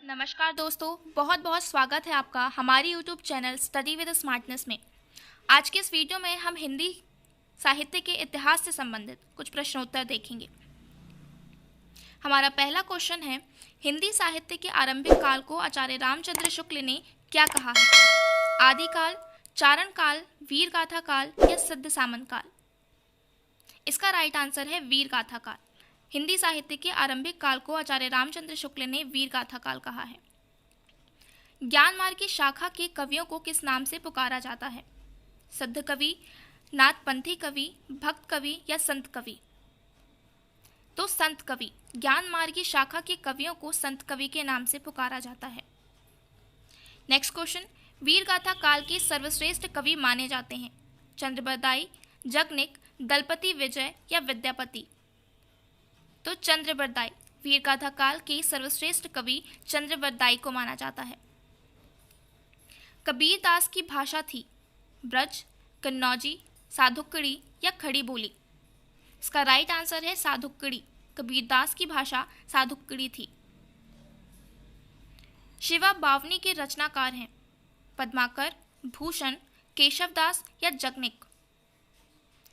नमस्कार दोस्तों, बहुत बहुत स्वागत है आपका हमारी YouTube channel study with smartness में। आज के इस वीडियो में हम हिंदी साहित्य के इतिहास से संबंधित कुछ प्रश्नोत्तर देखेंगे। हमारा पहला क्वेश्चन है, हिंदी साहित्य के आरंभिक काल को आचार्य रामचंद्र शुक्ल ने क्या कहा है? आदिकाल, चारण काल, वीर गाथा काल या सिद्ध सामंत काल? इसका राइट आंसर है वीर गाथा काल। हिंदी साहित्य के आरंभिक काल को आचार्य रामचंद्र शुक्ल ने वीर गाथा काल कहा है। ज्ञान मार्ग की शाखा के कवियों को किस नाम से पुकारा जाता है? सिद्ध कवि, नाथपंथी कवि, भक्त कवि या संत कवि? तो संत कवि। ज्ञान मार्ग की शाखा के कवियों को संत कवि के नाम से पुकारा जाता है। नेक्स्ट क्वेश्चन, वीर गाथा काल के सर्वश्रेष्ठ कवि माने जाते हैं? चंद्रबरदाई, जगनिक, दलपति विजय या विद्यापति? तो चंद्रबरदाई। वीर गाथा काल के सर्वश्रेष्ठ कवि चंद्रबरदाई को माना जाता है। कबीर दास की भाषा थी ब्रज, कन्नौजी, साधुक्कड़ी या खड़ी बोली? इसका राइट आंसर है साधुक्कड़ी। कबीर दास की भाषा साधुक्कड़ी थी। शिवा बावनी के रचनाकार हैं? पद्माकर, भूषण, केशवदास या जगनिक?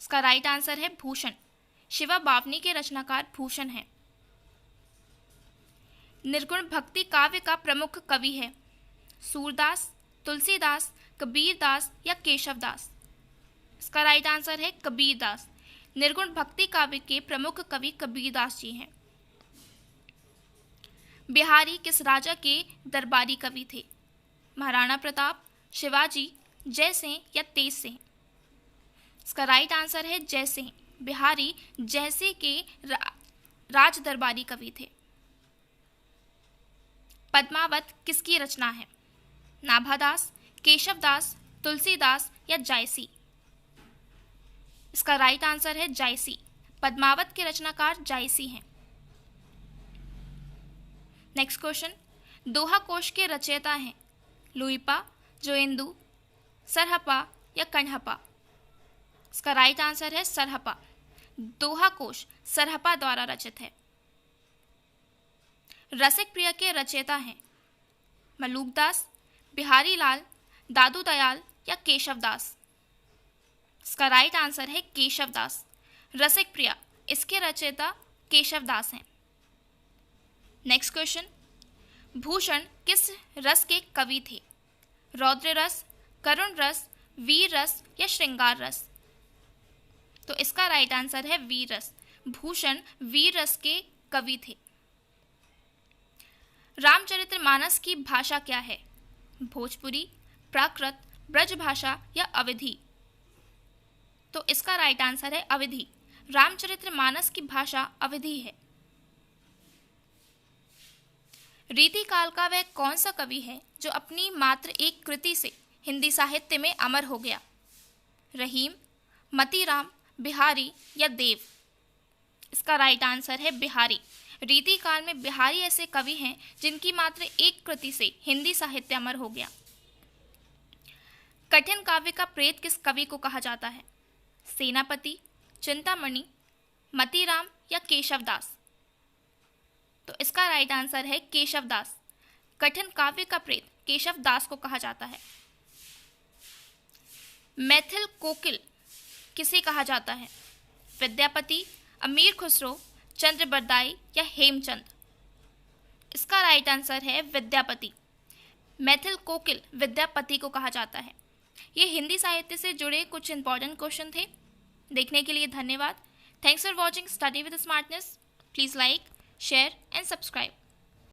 इसका राइट आंसर है भूषण। शिवा बावनी के रचनाकार भूषण हैं। निर्गुण भक्ति काव्य का प्रमुख कवि है? सूरदास, तुलसीदास, कबीरदास या केशवदास? इसका राइट आंसर है कबीरदास। निर्गुण भक्ति काव्य के प्रमुख कवि कबीरदास जी हैं। बिहारी किस राजा के दरबारी कवि थे? महाराणा प्रताप, शिवाजी, जयसिंह या तेज सिंह? इसका राइट आंसर है जयसिंह। बिहारी जयसिंह के राज दरबारी कवि थे। पद्मावत किसकी रचना है? नाभादास, केशवदास, तुलसीदास या जायसी? इसका राइट आंसर है जायसी। पद्मावत के रचनाकार जायसी हैं। नेक्स्ट क्वेश्चन, दोहा कोश के रचयिता हैं? लुइपा, जोइंदू, सरहपा या कण्हपा? इसका राइट आंसर है सरहपा। दोहा कोश सरहपा द्वारा रचित है। रसिक प्रिय के रचयिता हैं? मलूकदास, बिहारी लाल, दादू दयाल या केशवदास? इसका राइट आंसर है केशवदास। रसिक प्रिय इसके रचयिता केशवदास हैं। नेक्स्ट क्वेश्चन, भूषण किस रस के कवि थे? रौद्र रस, करुण रस, वीर रस या श्रृंगार रस? तो इसका राइट आंसर है वीर रस। भूषण वीर रस के कवि थे। रामचरितमानस की भाषा क्या है? भोजपुरी, प्राकृत, ब्रजभाषा या अवधी? तो इसका राइट आंसर है अवधी। रामचरितमानस की भाषा अवधी है। रीतिकाल का वह कौन सा कवि है जो अपनी मात्र एक कृति से हिंदी साहित्य में अमर हो गया? रहीम, मतीराम, बिहारी या देव? इसका राइट आंसर है बिहारी। रीतिकाल में बिहारी ऐसे कवि हैं जिनकी मात्र एक कृति से हिंदी साहित्य अमर हो गया। कठिन काव्य का प्रेत किस कवि को कहा जाता है? सेनापति, चिंतामणि, मतीराम या केशवदास? तो इसका राइट आंसर है केशवदास। कठिन काव्य का प्रेत केशवदास को कहा जाता है। मैथिल कोकिल किसे कहा जाता है? विद्यापति, अमीर खुसरो, चंद्रबरदाई या हेमचंद? इसका राइट आंसर है विद्यापति। मैथिल कोकिल विद्यापति को कहा जाता है। ये हिंदी साहित्य से जुड़े कुछ इंपॉर्टेंट क्वेश्चन थे। देखने के लिए धन्यवाद। Thanks for watching study with smartness. Please like, share and subscribe.